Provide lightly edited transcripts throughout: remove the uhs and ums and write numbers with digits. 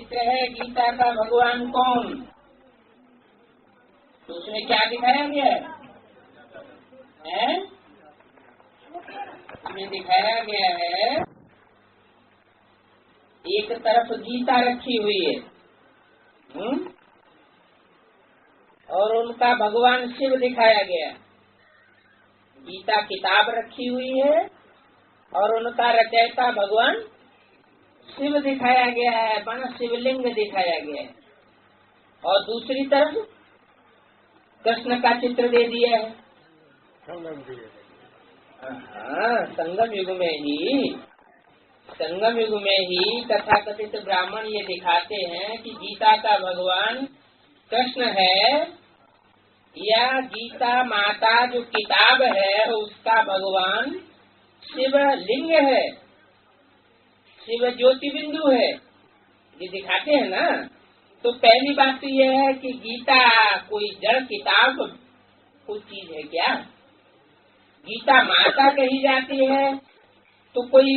चित्र है गीता का भगवान कौन, तो उसमें क्या दिखाया गया है? उसमें दिखाया गया है एक तरफ गीता रखी हुई है, और उनका भगवान शिव दिखाया गया। गीता किताब रखी हुई है और उनका रचयिता भगवान शिव दिखाया गया है, बना शिवलिंग दिखाया गया है। और दूसरी तरफ कृष्ण का चित्र दे दिया है। हाँ, संगम युग में ही तथाकथित ब्राह्मण ये दिखाते हैं कि गीता का भगवान कृष्ण है, या गीता माता जो किताब है उसका भगवान शिव लिंग है, शिव ज्योति बिंदु है, ये दिखाते हैं ना। तो पहली बात तो यह है कि गीता कोई जड़ किताब कोई चीज है क्या? गीता माता कही जाती है तो कोई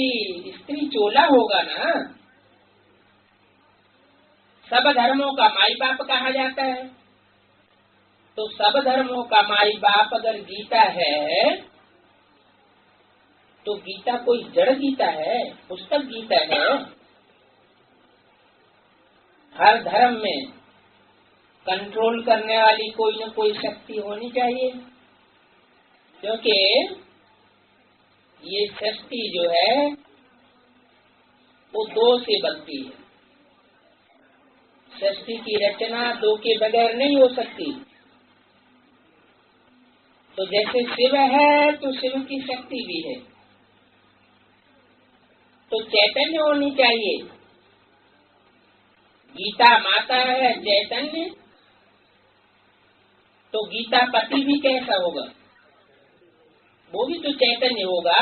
स्त्री चोला होगा ना। सब धर्मों का माई बाप कहा जाता है, तो सब धर्मों का माई बाप अगर गीता है तो गीता कोई जड़ गीता है, पुस्तक गीता है। हर धर्म में कंट्रोल करने वाली कोई न कोई शक्ति होनी चाहिए, क्योंकि ये सृष्टि जो है वो दो से बनती है। सृष्टि की रचना दो के बगैर नहीं हो सकती। तो जैसे शिव है तो शिव की शक्ति भी है, तो चैतन्य होनी चाहिए। गीता माता है चैतन्य, तो गीता पति भी कैसा होगा? वो भी तो चैतन्य होगा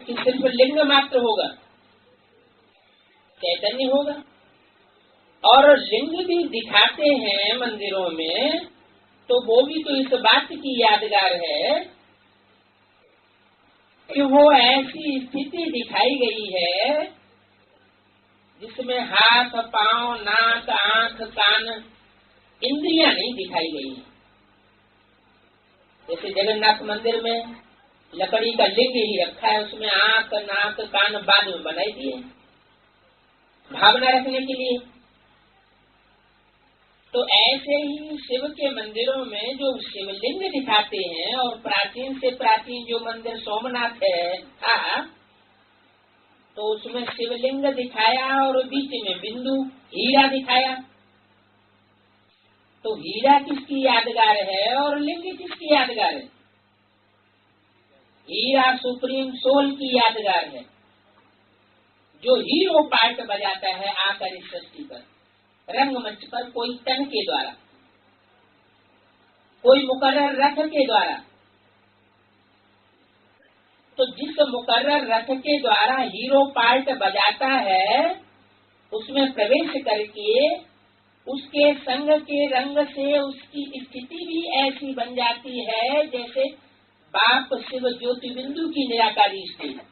कि सिर्फ लिंग मात्र होगा? चैतन्य होगा। और लिंग भी दिखाते हैं मंदिरों में, तो वो भी तो इस बात की यादगार है कि वो ऐसी स्थिति दिखाई गई है जिसमें हाथ पांव नाक आंख कान इंद्रियां नहीं दिखाई गई। जैसे जगन्नाथ मंदिर में लकड़ी का लिंग ही रखा है, उसमें आंख नाक कान बाद में बनाई दिए भावना रखने के लिए। तो ऐसे ही शिव के मंदिरों में जो शिवलिंग दिखाते हैं, और प्राचीन से प्राचीन जो मंदिर सोमनाथ है तो उसमें शिवलिंग दिखाया और बीच में बिंदु हीरा दिखाया। तो हीरा किसकी यादगार है और लिंग किसकी यादगार है? हीरा सुप्रीम सोल की यादगार है, जो हीरो पार्ट बजाता है आकर इस सृष्टि पर, रंगमंच पर, कोई तन के द्वारा, कोई मुकर्रर रथ के द्वारा। तो जिस मुकर्रर रथ के द्वारा हीरो पार्ट बजाता है, उसमें प्रवेश करके उसके संग के रंग से उसकी स्थिति भी ऐसी बन जाती है जैसे बाप शिव ज्योति बिंदु की निराकारी स्थिति।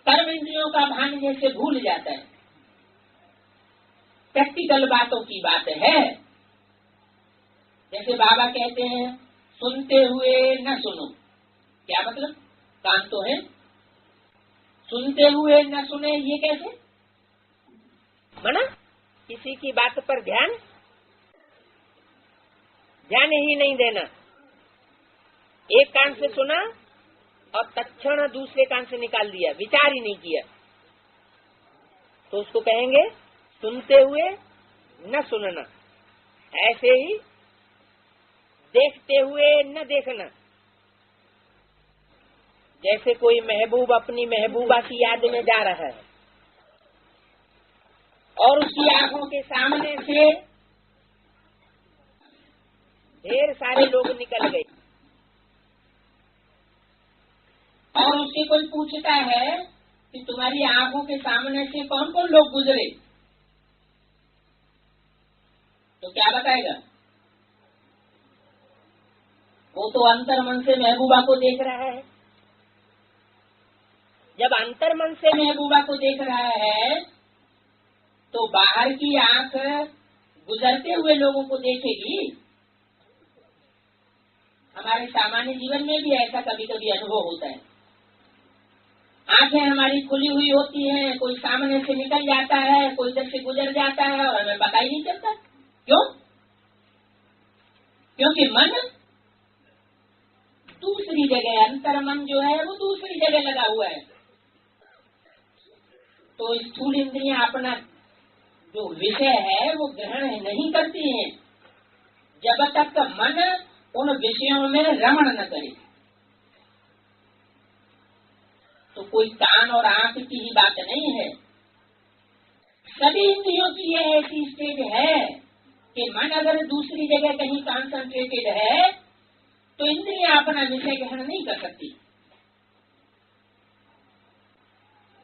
कर्म इंद्रियों का भान जैसे भूल जाता है। प्रैक्टिकल बातों की बात है। जैसे बाबा कहते हैं सुनते हुए न सुनो, क्या मतलब? कान तो है, सुनते हुए न सुने, ये कैसे बना? किसी की बात पर ध्यान ही नहीं देना। एक कान से सुना और तत्क्षण दूसरे कान से निकाल दिया, विचार ही नहीं किया, तो उसको कहेंगे सुनते हुए न सुनना। ऐसे ही देखते हुए न देखना। जैसे कोई महबूब अपनी महबूबा की याद में जा रहा है और उसकी आंखों के सामने से ढेर सारे लोग निकल गए, और उससे कोई पूछता है कि तुम्हारी आंखों के सामने से कौन कौन लोग गुजरे, तो क्या बताएगा? वो तो अंतर मन से महबूबा को देख रहा है। जब अंतर्मन से महबूबा को देख रहा है तो बाहर की आंख गुजरते हुए लोगों को देखेगी। हमारे सामान्य जीवन में भी ऐसा कभी कभी अनुभव होता है। आंखें हमारी खुली हुई होती हैं, कोई सामने से निकल जाता है, कोई इधर से गुजर जाता है और हमें पता ही नहीं चलता। क्यों? क्योंकि मन दूसरी जगह, अंतर्मन जो है वो दूसरी जगह लगा हुआ है। तो स्थूल इंद्रियां अपना जो विषय है वो ग्रहण नहीं करती हैं जब तक मन उन विषयों में रमण न करे। तो कोई कान और आंख की ही बात नहीं है, सभी इंद्रियों की यह ऐसी स्टेज है कि मन अगर दूसरी जगह कहीं कॉन्सेंट्रेटेड है तो इंद्रियां अपना विषय ग्रहण नहीं कर सकती।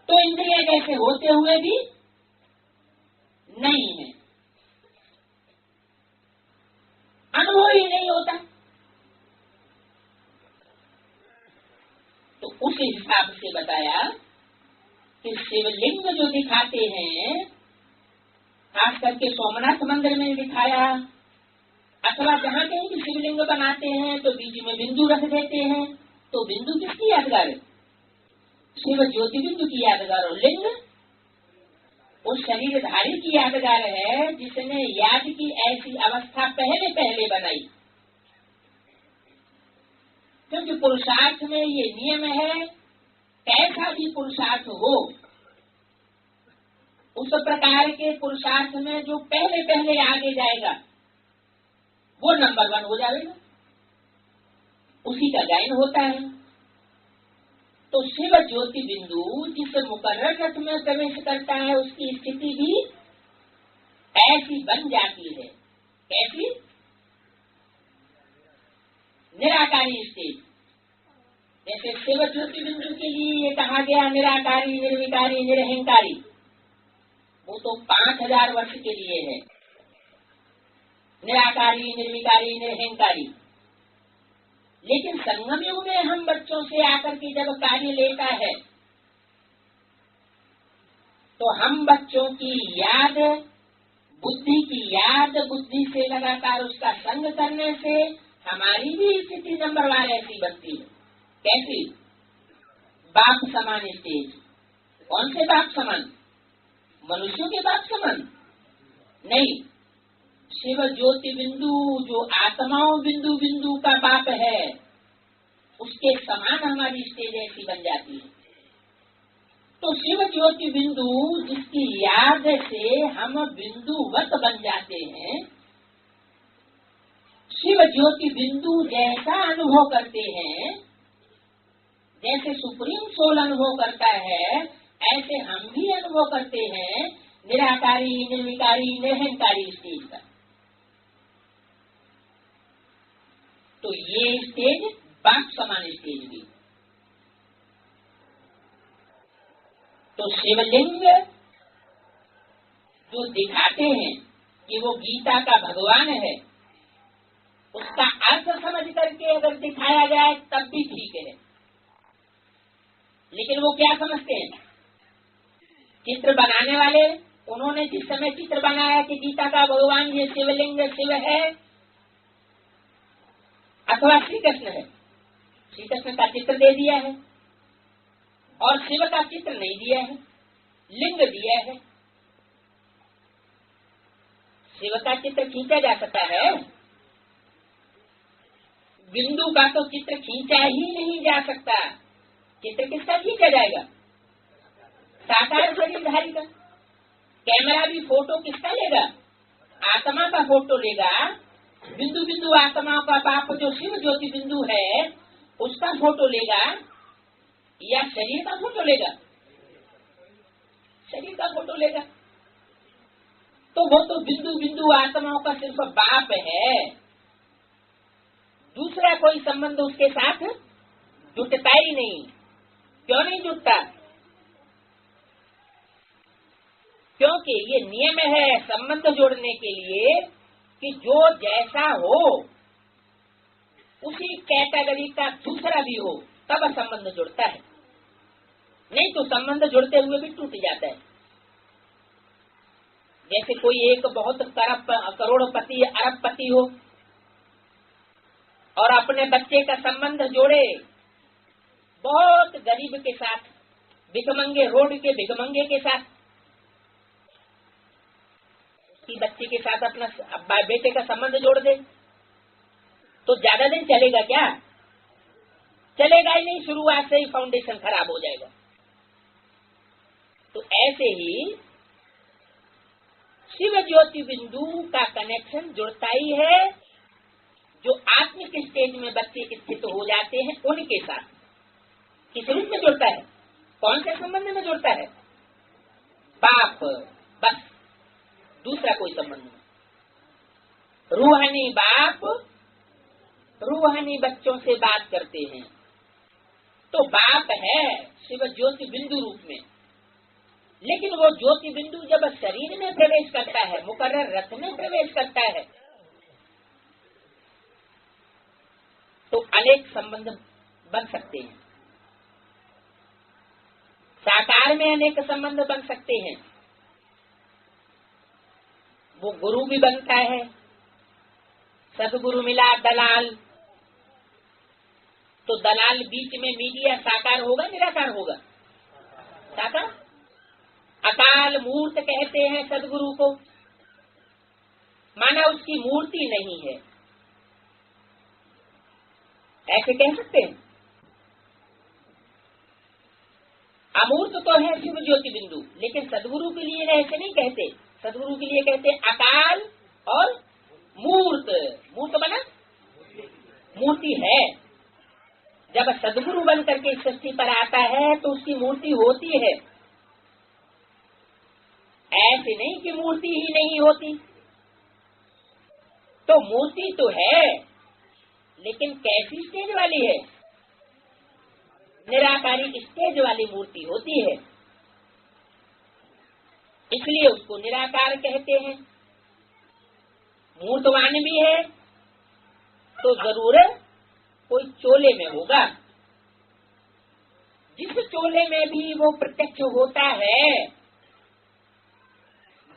तो इंद्रियां जैसे होते हुए भी नहीं है, अनुभव ही नहीं होता। तो उस हिसाब से बताया कि शिवलिंग जो दिखाते हैं, खास करके सोमनाथ मंदिर में दिखाया, अथवा जहाँ कहीं भी शिवलिंग बनाते हैं तो बीच में बिंदु रख देते हैं। तो बिंदु किसकी यादगार है? शिव ज्योति बिंदु की यादगार। और लिंग उस शरीरधारी की यादगार है जिसने याद की ऐसी अवस्था पहले पहले बनाई। क्योंकि पुरुषार्थ में ये नियम है, कैसा भी पुरुषार्थ हो उस प्रकार के पुरुषार्थ में जो पहले पहले आगे जाएगा वो नंबर 1 हो जाएगा, उसी का गायन होता है। तो शिव ज्योति बिंदु जिस मुकर्रर रथ में प्रवेश करता है उसकी स्थिति भी ऐसी बन जाती है। कैसी? निराकारी स्थिति। जैसे शिव ज्योति बिंदु के लिए ये कहा गया निराकारी, निर्विकारी, निरहंकारी, वो तो 5000 वर्ष के लिए है। निराकारी, निर्विकारी, निरहंकारी। लेकिन संगम युग में हम बच्चों से आकर के जब कार्य लेता है तो हम बच्चों की याद, बुद्धि की याद, बुद्धि से लगातार उसका संग करने से हमारी भी स्थिति नंबर 1 ऐसी बनती है। कैसी? बाप समान स्टेज। कौन से बाप समान? मनुष्यों के बाप समान नहीं, शिव ज्योति बिंदु जो आत्माओं बिंदु बिंदु का बाप है उसके समान हमारी स्टेज ऐसी बन जाती है। तो शिव ज्योति बिंदु जिसकी याद से हम बिंदुवत बन जाते हैं, शिव ज्योति बिंदु जैसा अनुभव करते हैं, जैसे सुप्रीम सोल अनुभव करता है, ऐसे हम भी अनुभव करते हैं निराकारी, निर्विकारी, निरहंकारी स्टेज का। तो ये स्टेज बाप समान स्टेज भी। तो शिवलिंग जो दिखाते हैं कि वो गीता का भगवान है, उसका अर्थ समझ करके अगर दिखाया जाए तब भी ठीक है। लेकिन वो क्या समझते हैं? चित्र बनाने वाले, उन्होंने जिस समय चित्र बनाया कि गीता का भगवान ये शिवलिंग शिव है अथवा श्री कृष्ण है, श्री कृष्ण का चित्र दे दिया है और शिव का चित्र नहीं दिया है, लिंग दिया है। शिव का चित्र खींचा जा सकता है, बिंदु का तो चित्र खींचा ही नहीं जा सकता। चित्र किसका खींचा जाएगा? साकार शरीरधारी का। कैमरा भी फोटो किसका लेगा? आत्मा का फोटो लेगा। बिंदु बिंदु आत्मा का बाप जो शिव ज्योति बिंदु है उसका फोटो लेगा या शरीर का फोटो लेगा? शरीर का फोटो लेगा। तो वो तो बिंदु बिंदु आत्माओं का सिर्फ बाप है, दूसरा कोई संबंध उसके साथ जुटता ही नहीं। क्यों नहीं जुटता? क्योंकि ये नियम है संबंध जोड़ने के लिए कि जो जैसा हो उसी कैटेगरी का दूसरा भी हो तब संबंध जुड़ता है। नहीं तो संबंध जुड़ते हुए भी टूट जाता है। जैसे कोई एक बहुत करोड़पति अरबपति हो और अपने बच्चे का संबंध जोड़े बहुत गरीब के साथ, भिखमंगे, रोड के भिखमंगे के साथ, कि बच्चे के साथ अपना बेटे का संबंध जोड़ दे, तो ज्यादा दिन चलेगा क्या? चलेगा ही नहीं, शुरुआत से ही फाउंडेशन खराब हो जाएगा। तो ऐसे ही शिव ज्योति बिंदु का कनेक्शन जुड़ता ही है जो आत्मिक स्टेज में बच्चे स्थित हो जाते हैं उनके साथ। किस रूप में जुड़ता है? कौन से संबंध में जुड़ता है? बाप, बस, दूसरा कोई संबंध नहीं। रूहानी बाप रूहानी बच्चों से बात करते हैं, तो बाप है शिव ज्योति बिंदु रूप में। लेकिन वो ज्योति बिंदु जब शरीर में प्रवेश करता है, मुकर्रर रथ में प्रवेश करता है, तो अनेक संबंध बन सकते हैं। साकार में अनेक संबंध बन सकते हैं। वो गुरु भी बनता है, सदगुरु मिला दलाल, तो दलाल बीच में मीडिया साकार होगा निराकार होगा? साकार। अकाल मूर्त कहते हैं सदगुरु को, माना उसकी मूर्ति नहीं है, ऐसे कह सकते हैं। अमूर्त तो है शिव ज्योति बिंदु, लेकिन सदगुरु के लिए ऐसे नहीं कहते। सदगुरु के लिए कहते अकाल और मूर्त। मूर्त बना मूर्ति है। जब सदगुरु बन करके इस सृष्टि पर आता है तो उसकी मूर्ति होती है, ऐसे नहीं कि मूर्ति ही नहीं होती। तो मूर्ति तो है, लेकिन कैसी स्टेज वाली है? निराकारी स्टेज वाली मूर्ति होती है, इसलिए उसको निराकार कहते हैं। मूर्तवान भी है तो जरूर कोई चोले में होगा। जिस चोले में भी वो प्रत्यक्ष होता है,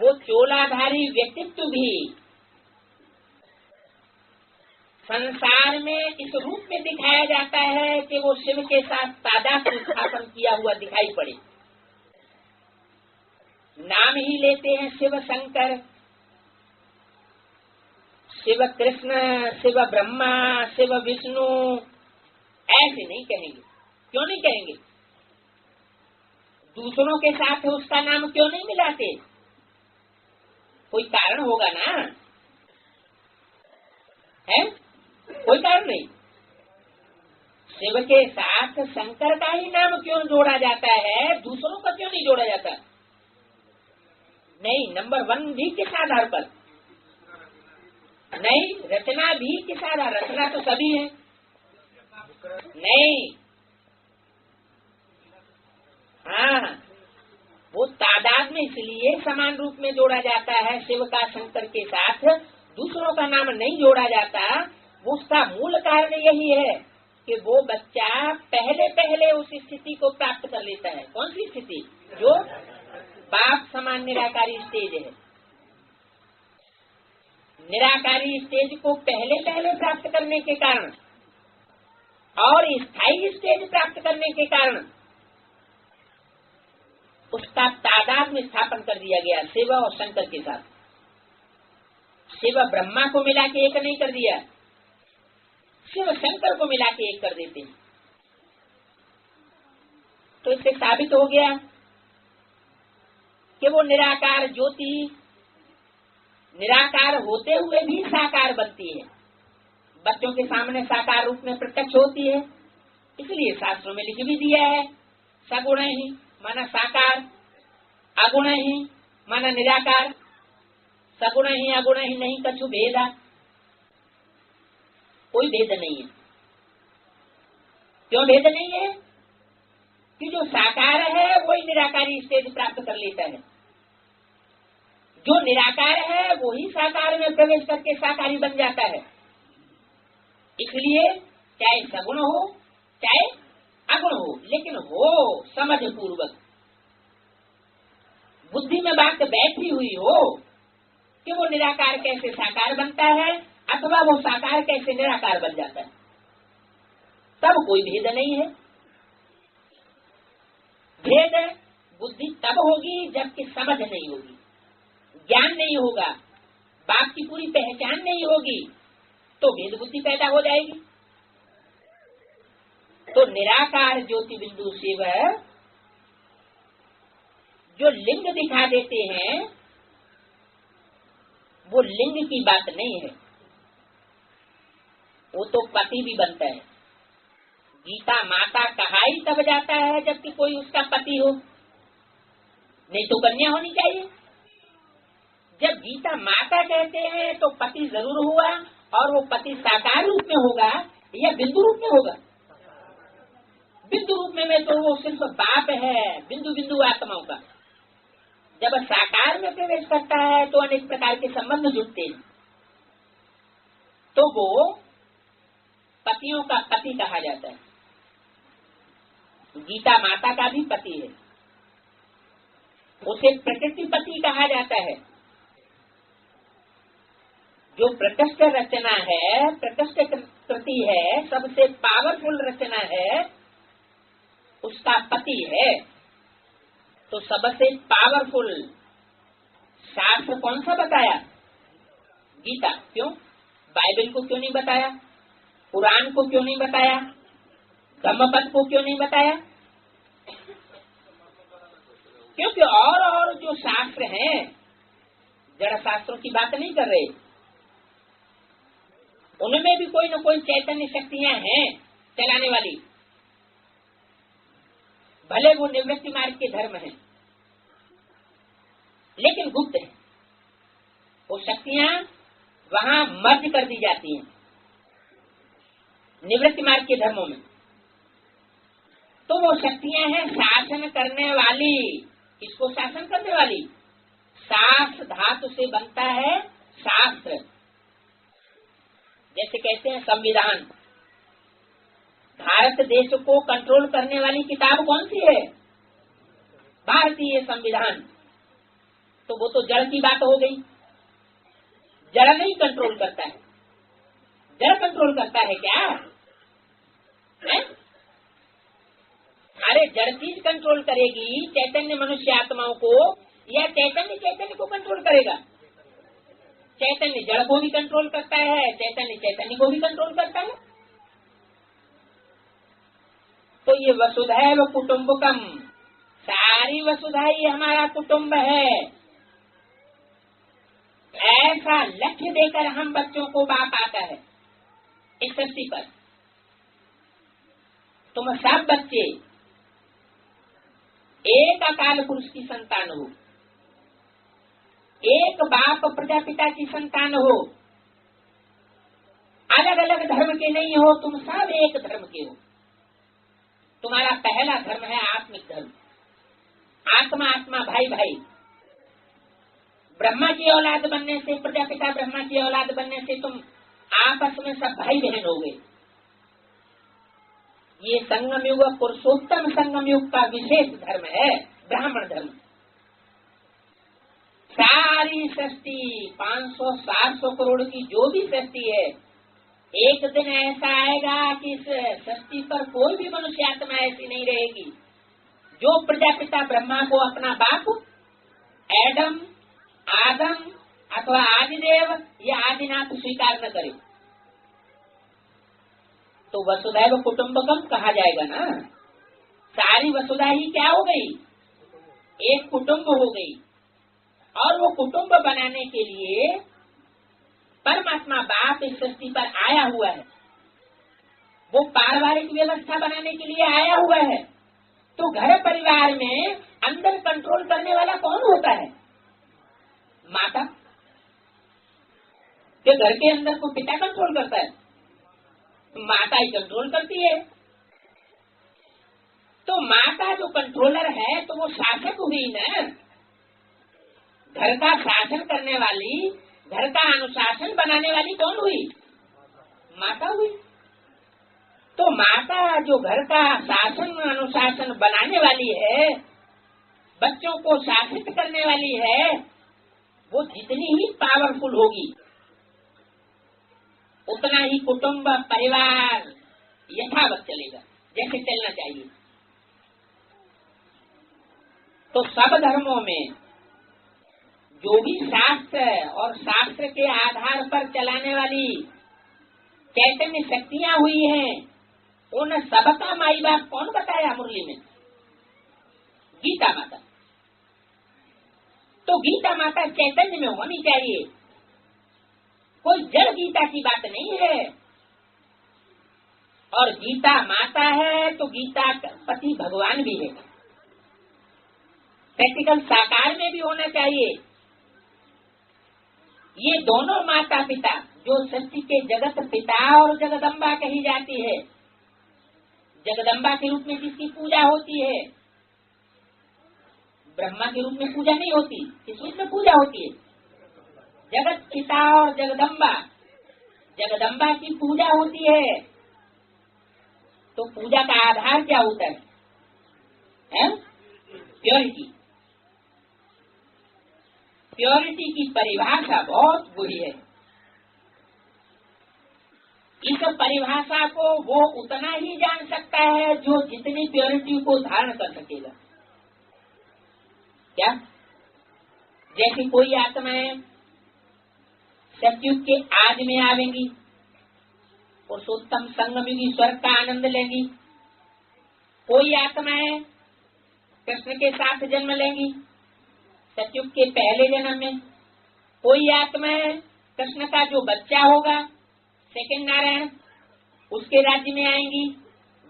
वो चोलाधारी व्यक्तित्व भी संसार में इस रूप में दिखाया जाता है कि वो शिव के साथ तादात्म्य स्थापन किया हुआ दिखाई पड़े। नाम ही लेते हैं शिव शंकर, शिव कृष्ण, शिव ब्रह्मा, शिव विष्णु, ऐसे नहीं कहेंगे। क्यों नहीं कहेंगे? दूसरों के साथ उसका नाम क्यों नहीं मिलाते? कोई कारण होगा ना, है? कोई कारण नहीं। शिव के साथ शंकर का ही नाम क्यों जोड़ा जाता है, दूसरों का क्यों नहीं जोड़ा जाता? नहीं, नंबर 1 भी किस आधार पर? नहीं, रचना भी किस आधार? रचना तो सभी है। नहीं, हाँ, वो तादाद में इसलिए समान रूप में जोड़ा जाता है शिव का शंकर के साथ, दूसरों का नाम नहीं जोड़ा जाता। उसका मूल कारण यही है कि वो बच्चा पहले उस स्थिति को प्राप्त कर लेता है। कौन सी स्थिति? जो बाप समान निराकारी स्टेज है। निराकारी स्टेज को पहले प्राप्त करने के कारण और स्थायी स्टेज प्राप्त करने के कारण उसका तादाद में स्थापन कर दिया गया शिव और शंकर के साथ। शिव ब्रह्मा को मिला के एक नहीं कर दिया, शिव शंकर को मिला के एक कर देते हैं। तो इससे साबित हो गया कि वो निराकार ज्योति निराकार होते हुए भी साकार बनती है, बच्चों के सामने साकार रूप में प्रत्यक्ष होती है। इसलिए शास्त्रों में लिख भी दिया है, सगुण ही माना साकार, अगुण ही माना निराकार। सगुण ही अगुण ही नहीं कछु भेदा, कोई भेद नहीं है। क्यों भेद नहीं है? कि जो साकार है वही निराकारी स्टेज प्राप्त कर लेता है, जो निराकार है वही साकार में प्रवेश करके साकारी बन जाता है। इसलिए चाहे सगुण हो चाहे अगुण हो, लेकिन हो समझ पूर्वक, बुद्धि में बात बैठी हुई हो कि वो निराकार कैसे साकार बनता है अथवा वो साकार कैसे निराकार बन जाता है, तब कोई भेद नहीं है। भेद बुद्धि तब होगी जबकि समझ नहीं होगी, ज्ञान नहीं होगा, बाप की पूरी पहचान नहीं होगी, तो भेद बुद्धि पैदा हो जाएगी। तो निराकार ज्योति बिंदु शिव जो लिंग दिखा देते हैं वो लिंग की बात नहीं है, वो तो पति भी बनता है। गीता माता कहा ही तब जाता है जबकि कोई उसका पति हो, नहीं तो कन्या होनी चाहिए। जब गीता माता कहते हैं तो पति जरूर हुआ, और वो पति साकार रूप में होगा या बिंदु रूप में होगा। बिंदु रूप में तो वो सिर्फ बाप है बिंदु बिंदु आत्माओं का। जब साकार में प्रवेश करता है तो अनेक प्रकार के संबंध जुड़ते हैं, तो वो पतियों का पति कहा जाता है। गीता माता का भी पति है, उसे प्रकृति पति कहा जाता है। जो प्रकृष्ट रचना है, प्रकृष्ट कृति है, सबसे पावरफुल रचना है, उसका पति है। तो सबसे पावरफुल शास्त्र कौन सा बताया? गीता। क्यों? बाइबल को क्यों नहीं बताया? कुरान को क्यों नहीं बताया? धम्मपद को क्यों नहीं बताया? क्योंकि और जो शास्त्र हैं, जड़ शास्त्रों की बात नहीं कर रहे, उनमें भी कोई न कोई चैतन्य शक्तियां हैं चलाने वाली, भले वो निवृत्ति मार्ग के धर्म हैं लेकिन गुप्त है। वो शक्तियां वहां मर्ज कर दी जाती हैं निवृत्ति मार्ग के धर्मों में। तो वो शक्तियां हैं शासन करने वाली। किसको शासन करने वाली? शास्त्र धातु से बनता है शास्त्र। जैसे कहते हैं संविधान, भारत देश को कंट्रोल करने वाली किताब कौन सी है? भारतीय संविधान। तो वो तो जड़ की बात हो गई। जड़ नहीं कंट्रोल करता है, जड़ कंट्रोल करता है क्या है? अरे जड़ चीज कंट्रोल करेगी चैतन्य मनुष्य आत्माओं को, या चैतन्य चैतन्य को कंट्रोल करेगा? चैतन्य जड़ को भी कंट्रोल करता है, चैतन्य चैतन्य को भी कंट्रोल करता है। तो ये वसुधैव कुटुम्बकम, सारी वसुधा ही हमारा कुटुम्ब है। ऐसा लक्ष्य देकर हम बच्चों को बाप आता है इस धरती पर। तुम सब बच्चे एक अकाल पुरुष की संतान हो, एक बाप प्रजापिता की संतान हो, अलग अलग धर्म के नहीं हो, तुम सब एक धर्म के हो। तुम्हारा पहला धर्म है आत्मिक धर्म, आत्मा आत्मा भाई भाई। ब्रह्मा की औलाद बनने से, प्रजापिता ब्रह्मा की औलाद बनने से तुम आपस में सब भाई बहन हो गए। ये संगम युग, पुरुषोत्तम संगम युग का विशेष धर्म है ब्राह्मण धर्म। सारी सृष्टि 500-700 करोड़ की जो भी सृष्टि है, एक दिन ऐसा आएगा कि इस सृष्टि पर कोई भी मनुष्य आत्मा ऐसी नहीं रहेगी जो प्रजापिता ब्रह्मा को अपना बाप एडम, आदम अथवा आदिदेव या आदिनाथ स्वीकार न करे। तो वसुधैव कुटुम्बकम कहा जाएगा ना। सारी वसुधा ही क्या हो गई? एक कुटुम्ब हो गई। और वो कुटुम्ब बनाने के लिए परमात्मा बाप इस सृष्टि पर आया हुआ है। वो पारिवारिक व्यवस्था बनाने के लिए आया हुआ है। तो घर परिवार में अंदर कंट्रोल करने वाला कौन होता है? माता। कि घर के अंदर को पिता कंट्रोल करता है? माता ही कंट्रोल करती है। तो माता जो कंट्रोलर है तो वो शासक हुई ना। घर का शासन करने वाली, घर का अनुशासन बनाने वाली कौन हुई? माता हुई। तो माता जो घर का शासन अनुशासन बनाने वाली है, बच्चों को शासित करने वाली है, वो जितनी ही पावरफुल होगी उतना ही कुटुंब परिवार यथावत चलेगा, जैसे चलना चाहिए। तो सब धर्मों में जो भी शास्त्र और शास्त्र के आधार पर चलाने वाली चैतन्य शक्तियां हुई हैं, उन सबका माई बाप कौन बताया मुरली में? गीता माता। तो गीता माता चैतन्य में होनी चाहिए, कोई जड़ गीता की बात नहीं है। और गीता माता है तो गीता पति भगवान भी है, प्रैक्टिकल साकार में भी होना चाहिए। ये दोनों माता पिता जो सृष्टि के जगत पिता और जगदम्बा कही जाती है, जगदम्बा के रूप में जिसकी पूजा होती है, ब्रह्मा के रूप में पूजा नहीं होती, किस रूप में पूजा होती है? जगत पिता और जगदम्बा, जगदम्बा की पूजा होती है। तो पूजा का आधार क्या होता है? प्योरिटी। प्योरिटी की परिभाषा बहुत बुरी है। इस परिभाषा को वो उतना ही जान सकता है जो जितनी प्योरिटी को धारण कर सकेगा। क्या? जैसे कोई आत्माएं सतयुग के आज में आवेंगी, पुरुषोत्तम संगमयुगी स्वर्ग का आनंद लेंगी। कोई आत्माएं कृष्ण के साथ जन्म लेंगी सतयुग के पहले जन्म में। कोई आत्माएं कृष्ण का जो बच्चा होगा सेकंड नारायण, उसके राज्य में आएंगी,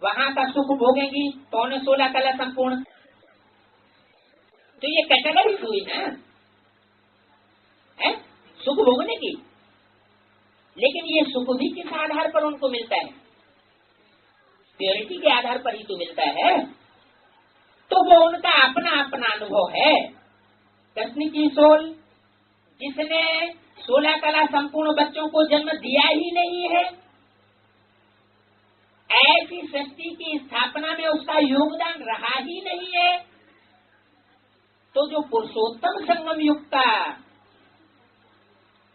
वहां का सुख भोगेंगी, 16 कला संपूर्ण। तो ये कैटेगरी हुई ना, है सुख भोगने की। लेकिन ये सुख भी किस आधार पर उनको मिलता है? प्योरिटी के आधार पर ही तो मिलता है। तो वो उनका अपना अपना अनुभव है। कृष्ण की सोल जिसने 16 कला संपूर्ण बच्चों को जन्म दिया ही नहीं है, ऐसी सृष्टि की स्थापना में उसका योगदान रहा ही नहीं है, तो जो पुरुषोत्तम संगम युग का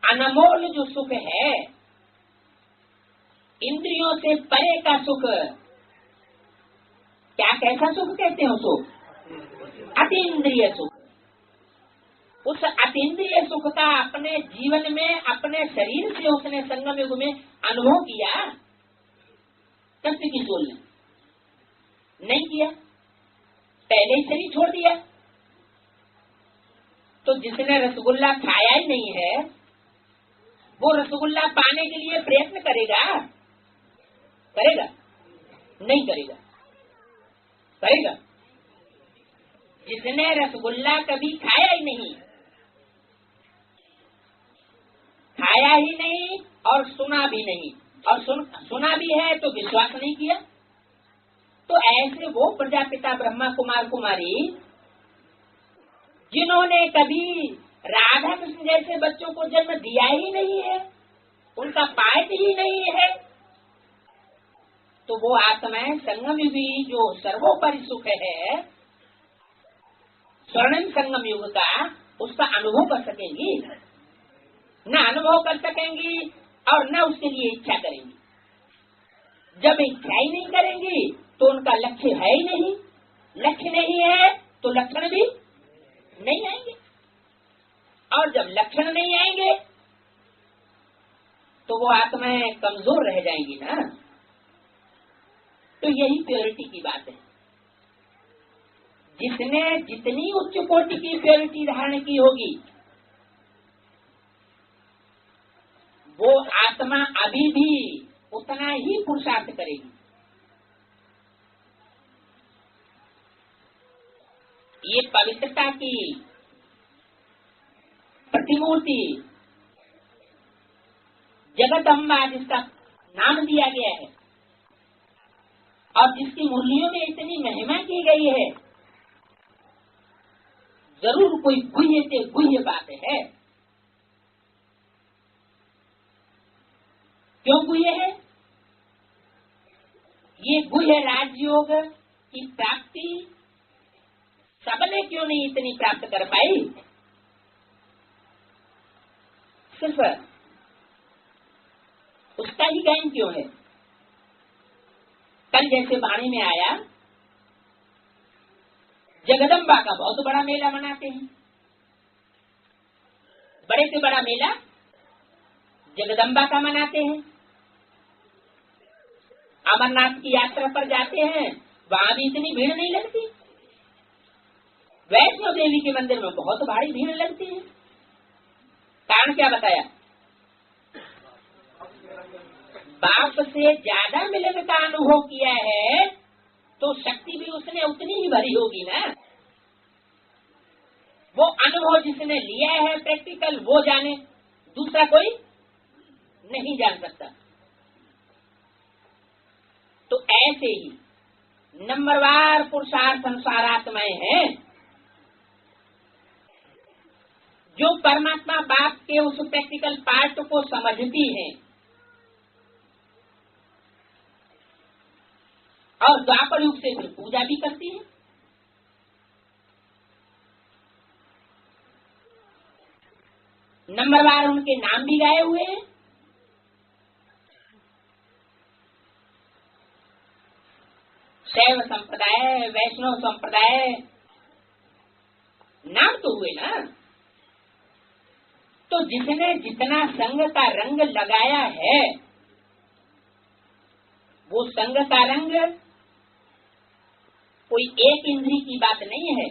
अनमोल जो सुख है, इंद्रियों से परे का सुख, क्या कैसा सुख कहते हैं उसको? अतीन्द्रिय सुख। उस अतीन्द्रिय सुख का अपने जीवन में अपने शरीर से उसने संगम युग में अनुभव किया। कृष्ण की सोल ने नहीं किया, पहले ही शरीर छोड़ दिया। तो जिसने रसगुल्ला खाया ही नहीं है, वो रसगुल्ला पाने के लिए प्रयत्न करेगा? करेगा? नहीं करेगा। करेगा? जिसने रसगुल्ला कभी खाया ही नहीं, खाया ही नहीं और सुना भी नहीं, और सुना भी है तो विश्वास नहीं किया। तो ऐसे वो प्रजापिता ब्रह्मा कुमार कुमारी जिन्होंने कभी राधा कृष्ण जैसे बच्चों को जन्म दिया ही नहीं है, उनका पाठ ही नहीं है, तो वो आत्माएं संगम युग जो सर्वोपरि सुख है, स्वर्णिम संगम युग का, उसका अनुभव कर सकेंगी? न अनुभव कर सकेंगी और न उसके लिए इच्छा करेंगी। जब इच्छा ही नहीं करेंगी तो उनका लक्ष्य है ही नहीं, लक्ष्य नहीं है तो लक्षण भी नहीं आएंगे, और जब लक्षण नहीं आएंगे तो वो आत्माएं कमजोर रह जाएंगी ना। तो यही प्योरिटी की बात है। जिसने जितनी उच्च कोटि की प्योरिटी धारण की होगी, वो आत्मा अभी भी उतना ही पुरुषार्थ करेगी। ये पवित्रता की प्रतिमूर्ति जगदम्बा जिसका नाम दिया गया है और जिसकी मुरलियों में इतनी महिमा की गई है, जरूर कोई गुह्य से गुह्य बात है। क्यों गुह्य है? ये गुह्य राजयोग की प्राप्ति सबने क्यों नहीं इतनी प्राप्त कर पाई? सिर्फ उसका ही गायन क्यों है? कल जैसे वाणी में आया, जगदम्बा का बहुत बड़ा मेला मनाते हैं। बड़े से बड़ा मेला जगदम्बा का मनाते हैं। अमरनाथ की यात्रा पर जाते हैं, वहां भी इतनी भीड़ नहीं लगती। वैष्णो देवी के मंदिर में बहुत भारी भीड़ लगती है। कारण क्या बताया? बाप से ज्यादा मिलन का अनुभव किया है तो शक्ति भी उसने उतनी ही भरी होगी ना। वो अनुभव जिसने लिया है प्रैक्टिकल, वो जाने, दूसरा कोई नहीं जान सकता। तो ऐसे ही नंबरवार पुरुषार्थ संसारात्माएं हैं जो परमात्मा बाप के उस प्रैक्टिकल पार्ट को समझती हैं और द्वापर युग से फिर पूजा भी करती है। नंबरवार उनके नाम भी गाए हुए हैं। शैव संप्रदाय, वैष्णव संप्रदाय, नाम तो हुए ना। तो जिसने जितना संग का रंग लगाया है, वो संग का रंग कोई एक इंद्री की बात नहीं है।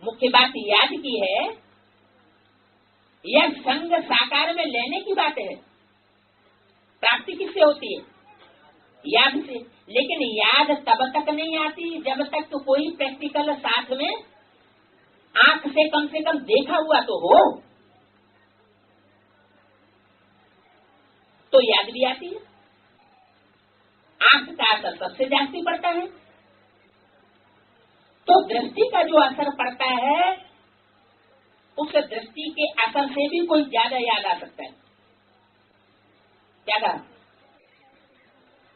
मुख्य बात याद की है, यह संग साकार में लेने की बात है। प्राप्ति किससे होती है? याद से। लेकिन याद तब तक नहीं आती जब तक तो कोई प्रैक्टिकल साथ में आंख से कम देखा हुआ तो हो, तो याद भी आती है। आंख का असर सबसे जास्ती पड़ता है, तो दृष्टि का जो असर पड़ता है, उस दृष्टि के असर से भी कोई ज्यादा याद आ सकता है। क्या कहा?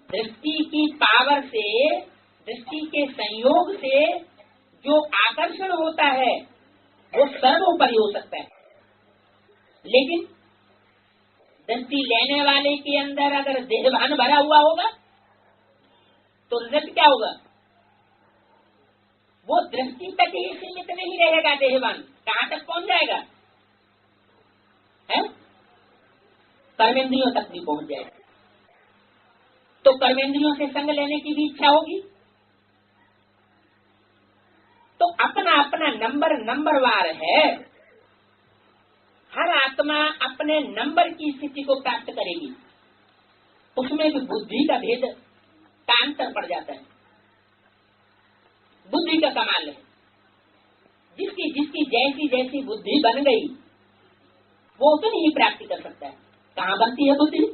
दृष्टि की पावर से, दृष्टि के संयोग से जो आकर्षण होता है वो सर्वोपरि हो सकता है। लेकिन दृष्टि लेने वाले के अंदर अगर देहभान भरा हुआ होगा तो रिजल्ट क्या होगा? वो दृष्टि तक ही सीमित नहीं रहेगा। देहभान कहाँ तक पहुंच जाएगा? है? कर्मेंद्रियों तक भी पहुंच जाएगा। तो कर्मेंद्रियों से संग लेने की भी इच्छा होगी। तो अपना अपना नंबरवार है। हर आत्मा अपने नंबर की स्थिति को प्राप्त करेगी। उसमें भी बुद्धि का भेद का अंतर पड़ जाता है। बुद्धि का कमाल है। जिसकी जिसकी जैसी जैसी बुद्धि बन गई वो उतनी ही प्राप्ति कर सकता है। कहाँ बनती है बुद्धि?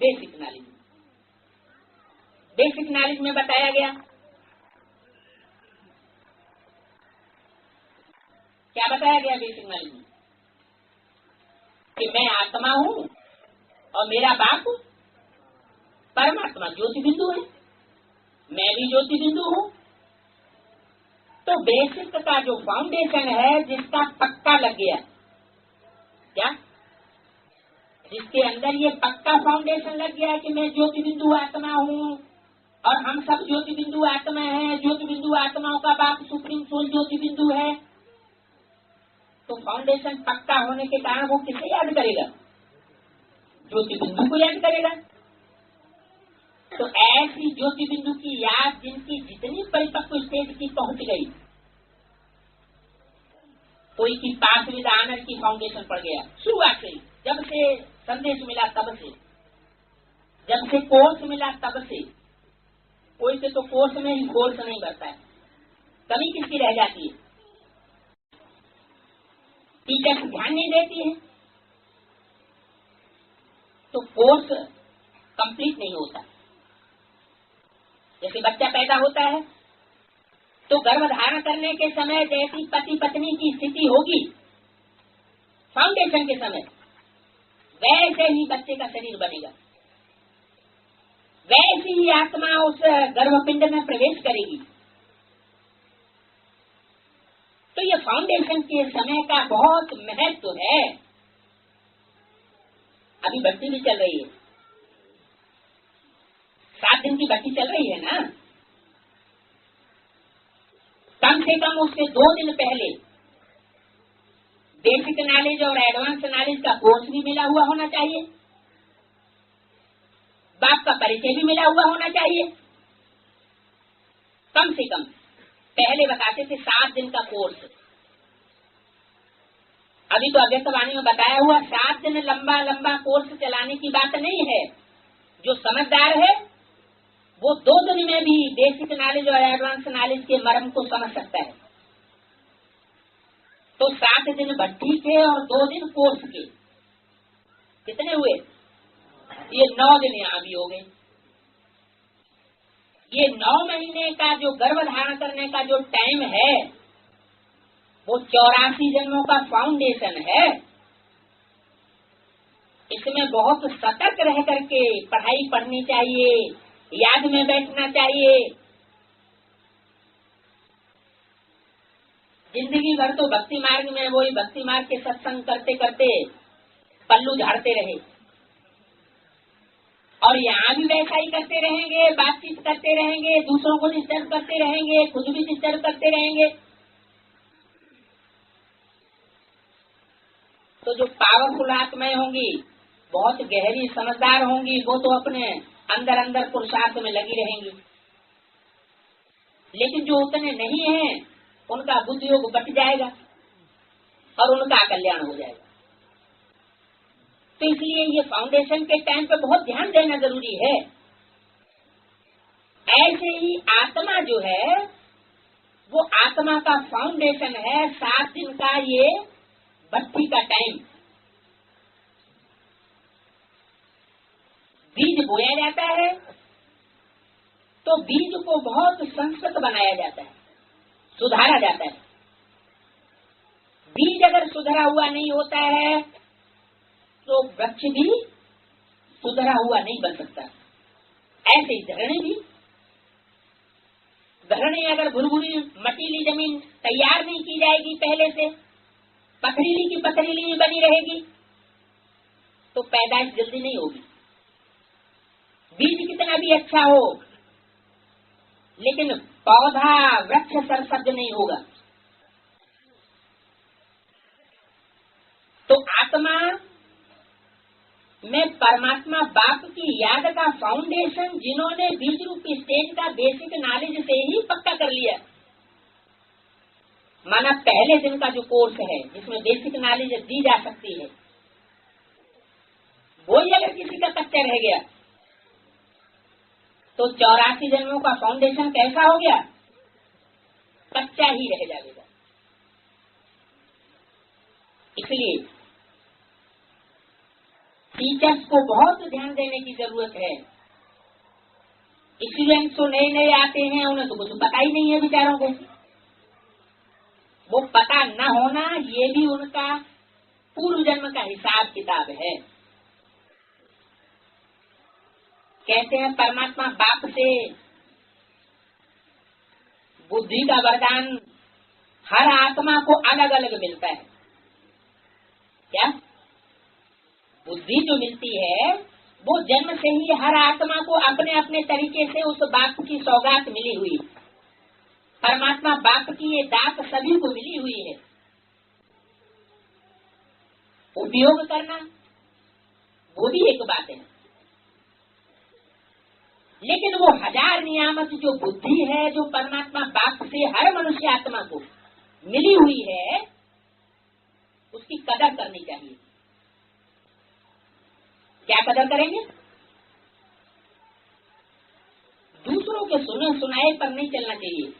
Basic knowledge. बेसिक नॉलेज में बताया गया, क्या बताया गया बेसिक नॉलेज में? कि मैं आत्मा हूँ और मेरा बाप परमात्मा ज्योति बिंदु है, मैं भी ज्योति बिंदु हूँ। तो बेसिक का जो फाउंडेशन है, जिसका पक्का लग गया, क्या जिसके अंदर ये पक्का फाउंडेशन लग गया कि मैं ज्योति बिंदु आत्मा हूँ और हम सब ज्योति बिंदु आत्मा है, ज्योति बिंदु आत्माओं का बाप सुप्रीम सोल ज्योति बिंदु है, तो फाउंडेशन पक्का होने के कारण वो किसे याद करेगा? ज्योति बिंदु को याद करेगा। तो ऐसी ज्योति बिंदु की याद जिनकी जितनी परिपक्व स्टेज की पहुंच गई, कोई की पास विद आनर की फाउंडेशन पड़ गया शुरुआत से, जब से संदेश मिला तब से, जब से कोर्स मिला तब से। कोई से तो कोर्स में ही कोर्स नहीं करता है, कमी किसकी रह जाती है? टीचर ध्यान नहीं देती है तो कोर्स कंप्लीट नहीं होता। जैसे बच्चा पैदा होता है तो गर्भ धारण करने के समय जैसी पति पत्नी की स्थिति होगी फाउंडेशन के समय, वैसे ही बच्चे का शरीर बनेगा। वैसी ही आत्मा उस गर्भपिंड में प्रवेश करेगी। तो ये फाउंडेशन के समय का बहुत महत्व है। अभी बत्ती भी चल रही है, 7 दिन की बत्ती चल रही है ना। कम से कम उससे 2 दिन पहले बेसिक नॉलेज और एडवांस नॉलेज का कोर्स भी मिला हुआ होना चाहिए, बाप का परिचय भी मिला हुआ होना चाहिए। कम से कम पहले बताते थे 7 दिन का कोर्स। अभी तो अव्यक्तवाणी में बताया हुआ 7 दिन लंबा लंबा कोर्स चलाने की बात नहीं है। जो समझदार है वो 2 दिन में भी बेसिक नॉलेज और एडवांस नॉलेज के मर्म को समझ सकता है। तो 7 दिन भट्टी के और 2 दिन कोर्स के कितने हुए? ये 9 दिन यहाँ भी हो गए। ये 9 महीने का जो गर्भ धारण करने का जो टाइम है वो 84 जन्मों का फाउंडेशन है। इसमें बहुत सतर्क रह करके पढ़ाई पढ़नी चाहिए, याद में बैठना चाहिए। जिंदगी भर तो भक्ति मार्ग में वही भक्ति मार्ग के सत्संग करते करते पल्लू झाड़ते रहे और यहाँ भी वैसा ही करते रहेंगे, बातचीत करते रहेंगे, दूसरों को डिस्टर्ब करते रहेंगे, खुद भी डिस्टर्ब करते रहेंगे। तो जो पावरफुल आत्माएं होंगी, बहुत गहरी समझदार होंगी, वो तो अपने अंदर अंदर पुरुषार्थ में लगी रहेंगी। लेकिन जो उतने नहीं हैं, उनका बुद्धि योग बट जाएगा और उनका कल्याण हो जाएगा। तो इसलिए ये फाउंडेशन के टाइम पे बहुत ध्यान देना जरूरी है। ऐसे ही आत्मा जो है वो आत्मा का फाउंडेशन है 7 दिन का ये भट्टी का टाइम। बीज बोया जाता है तो बीज को बहुत संस्कृत बनाया जाता है, सुधारा जाता है। बीज अगर सुधरा हुआ नहीं होता है तो वृक्ष भी सुधरा हुआ नहीं बन सकता। ऐसे ही धरणी भी, धरणी अगर भुरभुरी मटीली जमीन तैयार नहीं की जाएगी, पहले से पथरीली की पथरीली बनी रहेगी तो पैदाइश जल्दी नहीं होगी। बीज कितना भी अच्छा हो लेकिन पौधा वृक्ष सरसब्ज नहीं होगा। तो आत्मा में परमात्मा बाप की याद का फाउंडेशन जिन्होंने बीज रूपी स्टेज का बेसिक नॉलेज से ही पक्का कर लिया, माना पहले दिन का जो कोर्स है जिसमें बेसिक नॉलेज दी जा सकती है, वो ही अगर किसी का कच्चा रह गया तो 84 जन्मों का फाउंडेशन कैसा हो गया? कच्चा ही रह जाएगा। इसलिए टीचर्स को बहुत ध्यान देने की जरूरत है। स्टूडेंट्स तो नए नए आते हैं, उन्हें तो कुछ पता ही नहीं है बेचारों को। वो पता न होना ये भी उनका पूर्व जन्म का हिसाब किताब है। कहते हैं परमात्मा बाप से बुद्धि का वरदान हर आत्मा को अलग अलग मिलता है। क्या बुद्धि जो मिलती है वो जन्म से ही हर आत्मा को अपने अपने तरीके से उस बाप की सौगात मिली हुई। परमात्मा बाप की ये दात सभी को मिली हुई है। उपयोग करना वो भी एक बात है, लेकिन वो 1000 नियामत जो बुद्धि है जो परमात्मा बाप से हर मनुष्य आत्मा को मिली हुई है, उसकी कदर करनी चाहिए। क्या कदर करेंगे? दूसरों के सुने सुनाए पर नहीं चलना चाहिए।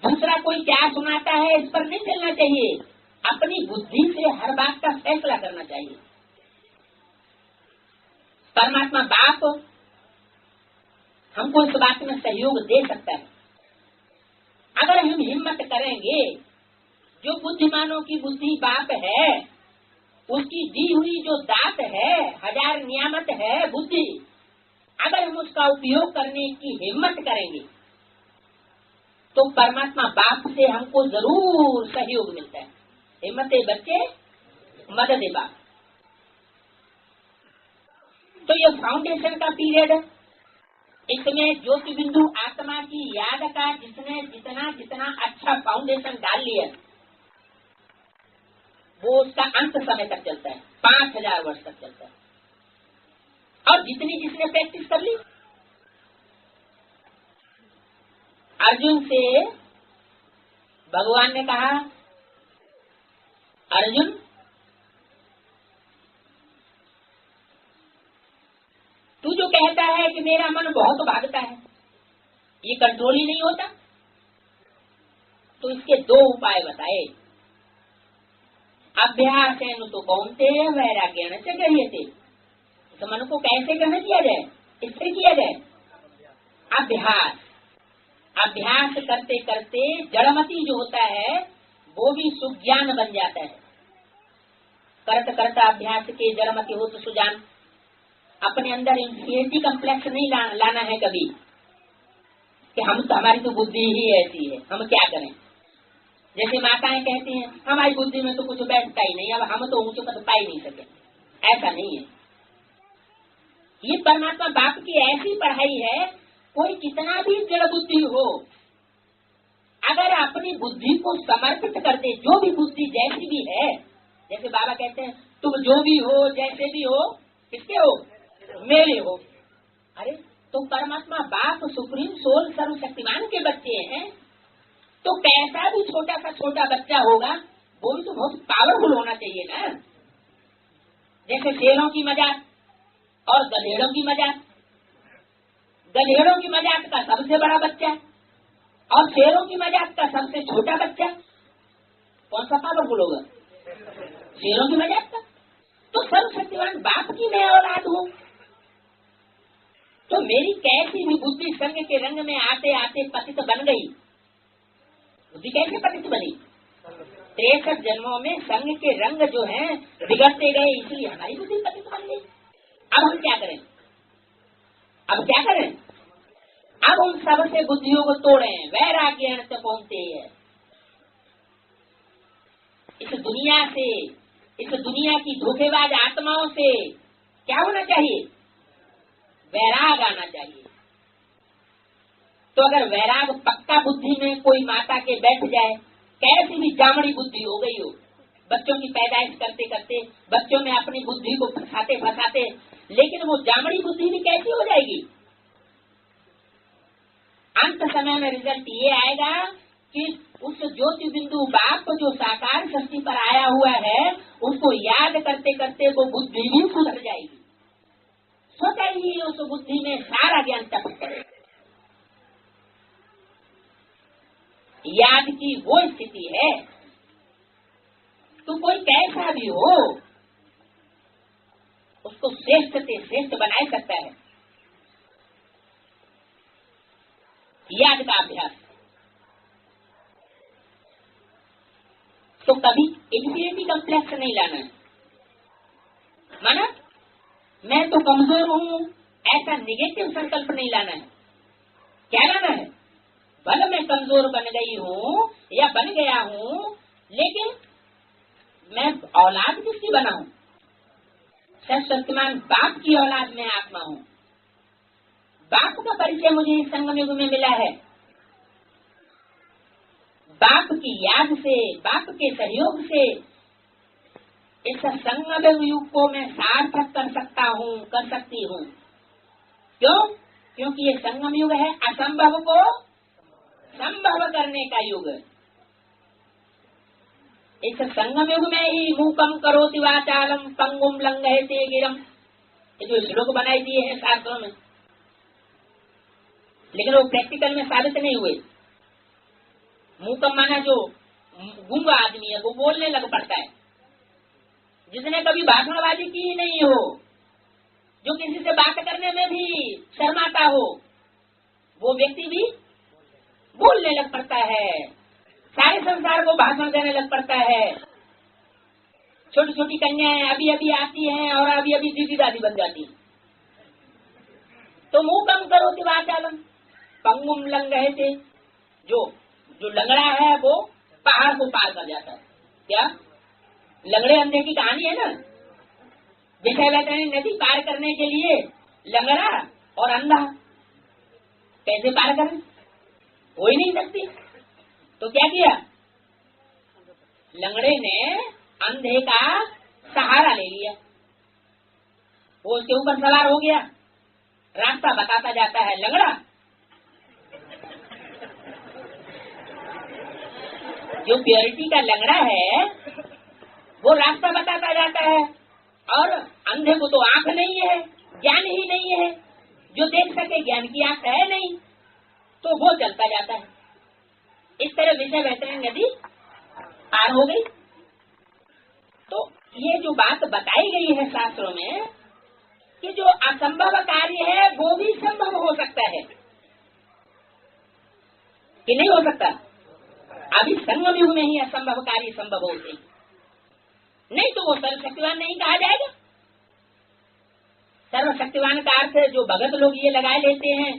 दूसरा कोई क्या सुनाता है इस पर नहीं चलना चाहिए। अपनी बुद्धि से हर बात का फैसला करना चाहिए। परमात्मा बाप हमको इस बात में सहयोग दे सकता है अगर हम हिम्मत करेंगे। जो बुद्धिमानों की बुद्धि बाप है, उसकी दी हुई जो दात है, 1000 नियामत है बुद्धि, अगर हम उसका उपयोग करने की हिम्मत करेंगे तो परमात्मा बाप से हमको जरूर सहयोग मिलता है। हिम्मत बच्चे मदद बाप। तो ये फाउंडेशन का पीरियड है। इसमें ज्योति बिंदु आत्मा की याद का जिसने जितना जितना अच्छा फाउंडेशन डाल लिया वो उसका अंत समय तक चलता है, 5000 वर्ष तक चलता है। और जितनी जिसने प्रैक्टिस कर ली, अर्जुन से भगवान ने कहा, अर्जुन तू जो कहता है कि मेरा मन बहुत भागता है, ये कंट्रोल ही नहीं होता, तो इसके 2 उपाय बताए। अभ्यास है तो कौनते वैराग्य से गृह्यते, तो मन को कैसे ग्रहण किया जाए, स्थिर किया जाए। अभ्यास, अभ्यास करते करते जड़मति जो होता है वो भी सुज्ञान बन जाता है। करत करता अभ्यास के जड़मति हो तो सुजान। अपने अंदर इंफीरियरिटी कम्प्लेक्स नहीं लाना है कभी कि हम तो, हमारी तो बुद्धि ही ऐसी है, हम क्या करें। जैसे माताएं कहती हैं हमारी बुद्धि में तो कुछ बैठता ही नहीं, अब हम तो ऊंचे पद पा ही नहीं सके। ऐसा नहीं है। ये परमात्मा बाप की ऐसी पढ़ाई है, कोई कितना भी जड़ बुद्धि हो, अगर अपनी बुद्धि को समर्पित कर दे, जो भी बुद्धि जैसी भी है, जैसे बाबा कहते हैं तुम जो भी हो जैसे भी हो, किसके हो, मेरे हो। अरे तो परमात्मा बाप सुप्रीम सोल सर्वशक्तिमान के बच्चे हैं, तो कैसा भी छोटा सा छोटा बच्चा होगा वो भी तो बहुत पावरफुल होना चाहिए ना। जैसे शेरों की मजाक और गधेड़ों की मजाक, गधेड़ों की मजाक का सबसे बड़ा बच्चा और शेरों की मजाक का सबसे छोटा बच्चा, कौन सा पावरफुल होगा, शेरों की मजाक का। तो सर्वशक्तिमान बाप की मैं औलाद हूँ, तो मेरी कैसी भी बुद्धि संग के रंग में आते आते पतित बन गई। बुद्धि कैसे पतित बनी, 63 जन्मों में संग के रंग जो हैं बिगड़ते गए, इसलिए हमारी बुद्धि पतित बन गई। अब हम क्या करें, अब क्या करें, अब उन सब से बुद्धियों को तोड़े, वैराग्य से पहुंचते हैं। इस दुनिया से, इस दुनिया की धोखेबाज आत्माओं से क्या होना चाहिए, वैराग आना चाहिए। तो अगर वैराग पक्का बुद्धि में कोई माता के बैठ जाए, कैसी भी जामड़ी बुद्धि हो गई हो, बच्चों की पैदाइश करते करते बच्चों में अपनी बुद्धि को फंसाते फंसाते, लेकिन वो जामड़ी बुद्धि भी कैसी हो जाएगी, अंत समय में रिजल्ट ये आएगा कि उस ज्योति बिंदु बाप जो साकार शक्ति पर आया हुआ है, उसको याद करते करते वो बुद्धि भी सुधर जाएगी। स्वतः ही उस बुद्धि में सारा ज्ञान टपक पड़ेगा। याद की वो स्थिति है, तो कोई कैसा भी हो उसको श्रेष्ठ से श्रेष्ठ बना सकता है। याद का अभ्यास, तो कभी इंफीरियरिटी कम्प्लेक्स नहीं लाना है। माना मैं तो कमजोर हूँ, ऐसा निगेटिव संकल्प नहीं लाना है। क्या लाना है, भले मैं कमजोर बन गई हूँ या बन गया हूँ, लेकिन मैं औलाद किसकी बना हूँ, सर्वशक्तिमान बाप की औलाद में आत्मा हूँ। बाप का परिचय मुझे इस संगम युग में मिला है। बाप की याद से, बाप के सहयोग से इस संगम युग को मैं सार्थक कर सकता हूँ, कर सकती हूँ। क्यों? क्योंकि ये संगम युग है असंभव को संभव करने का युग। इस संगम युग में ही मूकम करोति वाचालम पंगुम लंघयते गिरम, ये जो श्लोक बनाई दिए हैं शास्त्रों में, लेकिन वो प्रैक्टिकल में साबित नहीं हुए। मूकम माना जो गूंगा आदमी है, वो बोलने लग पड़ता है। जिसने कभी भाषणबाजी की ही नहीं हो, जो किसी से बात करने में भी शर्माता हो, वो व्यक्ति भी बोलने लग पड़ता है, सारे संसार को भाषण देने लग पड़ता है। छोटी छोटी कन्याएं अभी अभी आती हैं और अभी अभी दीदी दादी बन जाती हैं। तो मूकम करोति वाचालम, पंगुम लंघयते, जो लंगड़ा है वो पहाड़ को पार कर जाता है। क्या लंगड़े अंधे की कहानी है ना, जैसे कहते हैं नदी पार करने के लिए लंगड़ा और अंधा कैसे पार करें, हो ही नहीं सकती। तो क्या किया, लंगड़े ने अंधे का सहारा ले लिया, वो उसके ऊपर सवार हो गया, रास्ता बताता जाता है लंगड़ा। जो प्योरिटी का लंगड़ा है वो रास्ता बताता जाता है, और अंधे को तो आंख नहीं है, ज्ञान ही नहीं है, जो देख सके, ज्ञान की आंख है नहीं, तो वो चलता जाता है। इस तरह विषय वैतरणी नदी पार हो गई। तो ये जो बात बताई गई है शास्त्रों में कि जो असंभव कार्य है वो भी संभव हो सकता है कि नहीं हो सकता। अभी संगम युग में ही असंभव कार्य संभव होते, नहीं तो वो सर्वशक्तिवान नहीं कहा जाएगा। सर्वशक्तिवान का अर्थ जो भगत लोग ये लगाए लेते हैं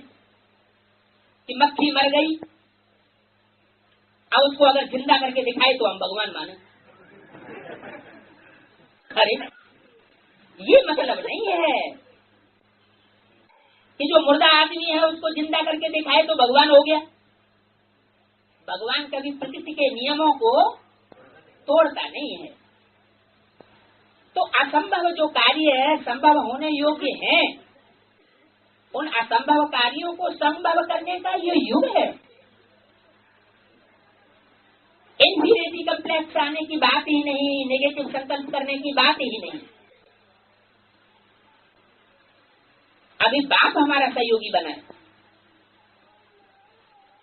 कि मक्खी मर गई, अब उसको अगर जिंदा करके दिखाए तो हम भगवान माने। अरे ये मतलब नहीं है कि जो मुर्दा आदमी है उसको जिंदा करके दिखाए तो भगवान हो गया। भगवान कभी प्रकृति के नियमों को तोड़ता नहीं है। तो असंभव जो कार्य है संभव होने योग्य है, उन असंभव कार्यों को संभव करने का ये युग है। इंफीरियरिटी कम्प्लेक्स आने की बात ही नहीं, नेगेटिव संकल्प करने की बात ही नहीं। अभी बाप हमारा सहयोगी बना है,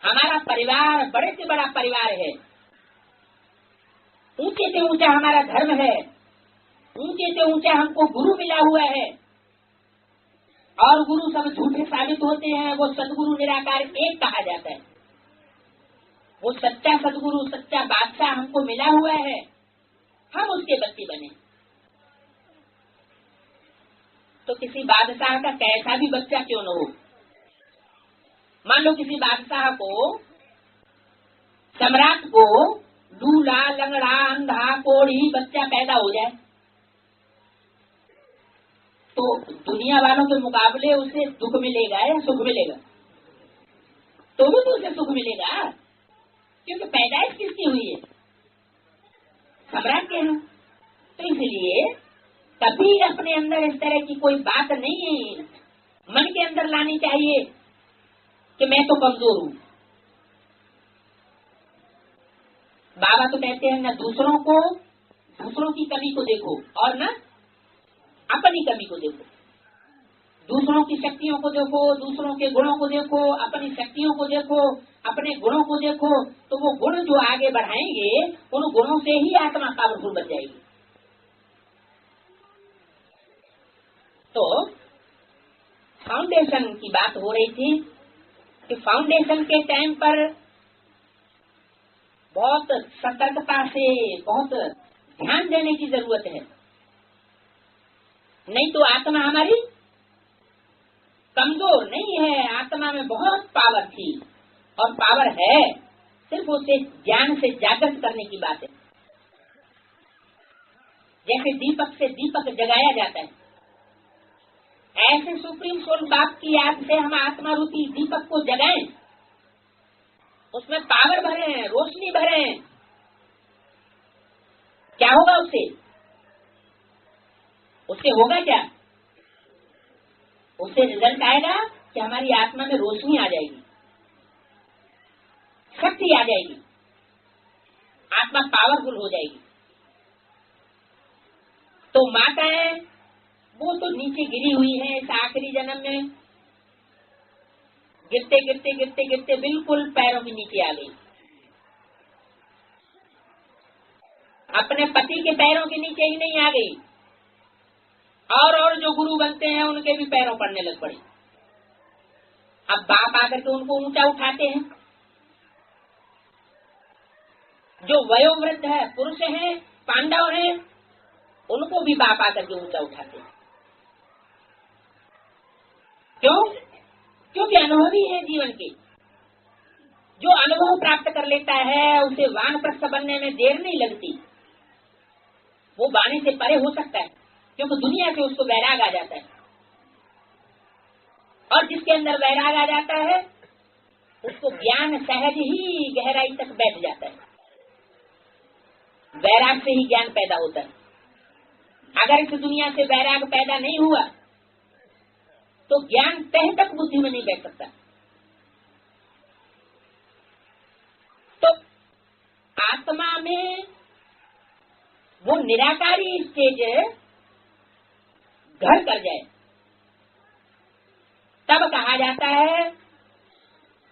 हमारा परिवार बड़े से बड़ा परिवार है, ऊंचे से ऊंचा हमारा धर्म है, ऊंचे से ऊंचा हमको गुरु मिला हुआ है, और गुरु सब झूठे साबित होते हैं। वो सदगुरु निराकार एक कहा जाता है, वो सच्चा सदगुरु सच्चा बादशाह हमको मिला हुआ है, हम उसके बच्चे बने। तो किसी बादशाह का कैसा भी बच्चा क्यों न हो, मान लो किसी बादशाह को, सम्राट को लूला लंगड़ा अंधा कोढ़ी बच्चा पैदा हो जाए, तो दुनिया वालों के मुकाबले उसे दुख मिलेगा या सुख मिलेगा? तो भी तो उसे सुख मिलेगा, क्योंकि पैदाइश किसकी हुई है? सम्राट के हैं। तो इसलिए कभी अपने अंदर इस तरह की कोई बात नहीं मन के अंदर लानी चाहिए कि मैं तो कमजोर हूँ। बाबा तो कहते हैं न दूसरों की कमी को देखो और न अपनी कमी को देखो। दूसरों की शक्तियों को देखो, दूसरों के गुणों को देखो, अपनी शक्तियों को देखो, अपने गुणों को देखो, तो वो गुण जो आगे बढ़ाएंगे उन गुणों से ही आत्मा पावरफुल बन जाएगी। तो फाउंडेशन की बात हो रही थी कि फाउंडेशन के टाइम पर बहुत सतर्कता से, बहुत ध्यान देने की जरूरत है, नहीं तो आत्मा हमारी कमजोर नहीं है। आत्मा में बहुत पावर थी और पावर है, सिर्फ उसे ज्ञान से जागृत करने की बात है। जैसे दीपक से दीपक जगाया जाता है, ऐसे सुप्रीम सोल बाप की याद से हम आत्मा रूपी दीपक को जगाएं, उसमें पावर भरें, रोशनी भरें। क्या होगा उससे? उससे होगा क्या? उससे रिजल्ट आएगा कि हमारी आत्मा में रोशनी आ जाएगी, शक्ति आ जाएगी, आत्मा पावरफुल हो जाएगी। तो माताएं वो तो नीचे गिरी हुई है इस आखिरी जन्म में, गिरते गिरते गिरते गिरते बिल्कुल पैरों के नीचे आ गई। अपने पति के पैरों के नीचे ही नहीं आ गई, और जो गुरु बनते हैं उनके भी पैरों पड़ने लग पड़े। अब बाप आकर के उनको ऊंचा उठाते हैं। जो वयोवृद्ध है, पुरुष हैं, पांडव हैं, उनको भी बाप आकर के ऊंचा उठाते हैं। क्यों? क्योंकि अनुभवी है जीवन के। जो अनुभव प्राप्त कर लेता है उसे वानप्रस्थ बनने में देर नहीं लगती। वो वाणी से परे हो सकता है क्योंकि दुनिया से उसको वैराग आ जाता है, और जिसके अंदर वैराग आ जाता है उसको ज्ञान सहज ही गहराई तक बैठ जाता है। वैराग से ही ज्ञान पैदा होता है। अगर इस दुनिया से वैराग पैदा नहीं हुआ तो ज्ञान तह तक बुद्धि में नहीं बैठ सकता। तो आत्मा में वो निराकारी स्टेज घर कर जाए तब कहा जाता है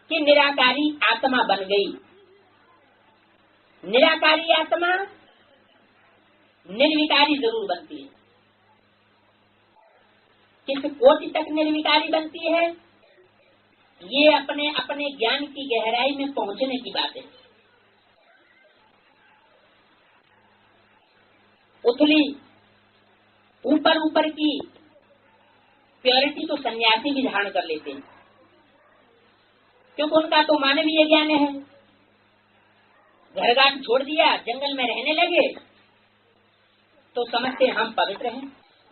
कि निराकारी आत्मा बन गई। निराकारी आत्मा निर्विकारी जरूर बनती है। किस कोटि तक निर्विकारी बनती है, ये अपने अपने ज्ञान की गहराई में पहुंचने की बात है। उथली ऊपर ऊपर की प्योरिटी तो सन्यासी भी धारण कर लेते हैं, क्योंकि उनका तो मानवीय ज्ञान है। घरघाट छोड़ दिया, जंगल में रहने लगे तो समझते हम पवित्र हैं।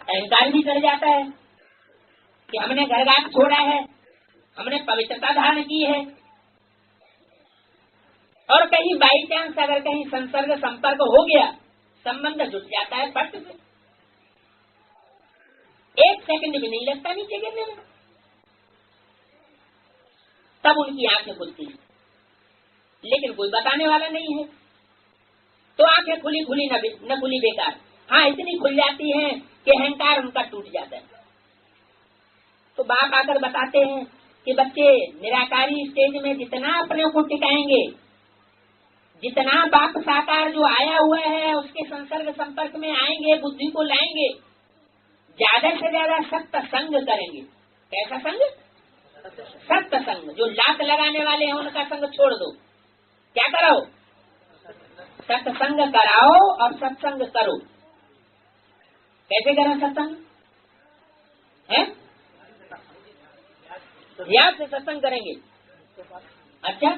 अहंकार भी कर जाता है कि हमने घरघाट छोड़ा है, हमने पवित्रता धारण की है। और कहीं बाई चांस अगर कहीं संसर्ग संपर्क हो गया, संबंध जुट जाता है पट से, एक सेकंड भी नहीं लगता नीचे गिरने में। तब उनकी आंखें खुलती है, लेकिन कोई बताने वाला नहीं है। तो आंखें खुली खुली न खुली बेकार। हाँ, इतनी खुल जाती हैं कि अहंकार उनका टूट जाता है। तो बाप आकर बताते हैं कि बच्चे निराकारी स्टेज में जितना अपने को टिकाएंगे, जितना बाप साकार जो आया हुआ है उसके संसर्ग संपर्क में आएंगे, बुद्धि को लाएंगे, ज्यादा से ज्यादा सत्संग करेंगे। कैसा संग? सत्संग। जो लात लगाने वाले हैं उनका संग छोड़ दो। क्या कराओ? सत्संग कराओ और सत्संग करो। कैसे करें सत्संग? है याद से सत्संग करेंगे। अच्छा,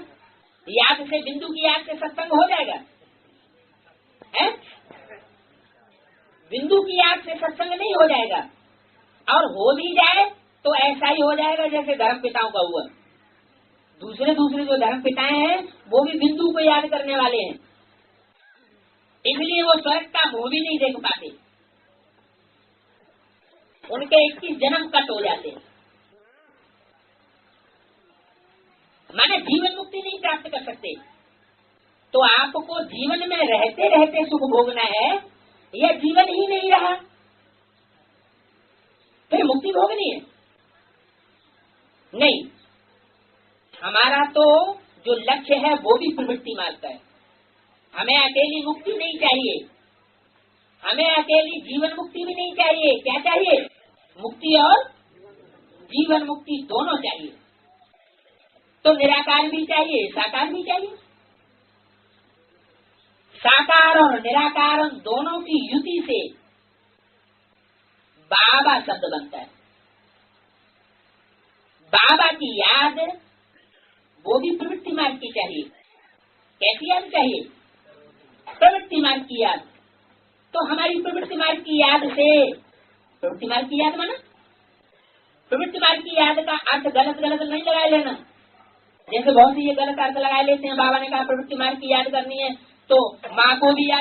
याद से, बिंदु की याद से सत्संग हो जाएगा? है? बिंदु की याद से सत्संग नहीं हो जाएगा, और हो भी जाए तो ऐसा ही हो जाएगा जैसे धर्म पिताओं का हुआ। दूसरे जो धर्म पिताएं हैं वो भी बिंदु को याद करने वाले हैं, इसलिए वो स्वर्ग का मुंह भी नहीं देख पाते। उनके 21 जन्म कट हो जाते हैं, माने जीवन मुक्ति नहीं प्राप्त कर सकते। तो आपको जीवन में रहते रहते सुख भोगना है, यह जीवन ही नहीं रहा, फिर मुक्ति भोगनी है? नहीं, हमारा तो जो लक्ष्य है वो भी प्रवृत्ति मार्ग का है। हमें अकेली मुक्ति नहीं चाहिए, हमें अकेली जीवन मुक्ति भी नहीं चाहिए। क्या चाहिए? मुक्ति और जीवन मुक्ति दोनों चाहिए। तो निराकार भी चाहिए, साकार भी चाहिए। साकार और निराकार दोनों की युति से बाबा शब्द बनता है। बाबा की याद वो भी प्रवृत्ति मार्ग की चाहिए। कैसी याद चाहिए? प्रवृत्ति मार्ग की याद। तो हमारी प्रवृत्ति मार्ग की याद से, प्रवृत्ति मार्ग की याद माना, प्रवृत्ति मार्ग की याद का अर्थ गलत नहीं लगा लेना। जैसे बहुत सी ये गलत अर्थ लगा लेते हैं। बाबा ने कहा प्रवृत्ति मार्ग की याद करनी है तो माँ को भी याद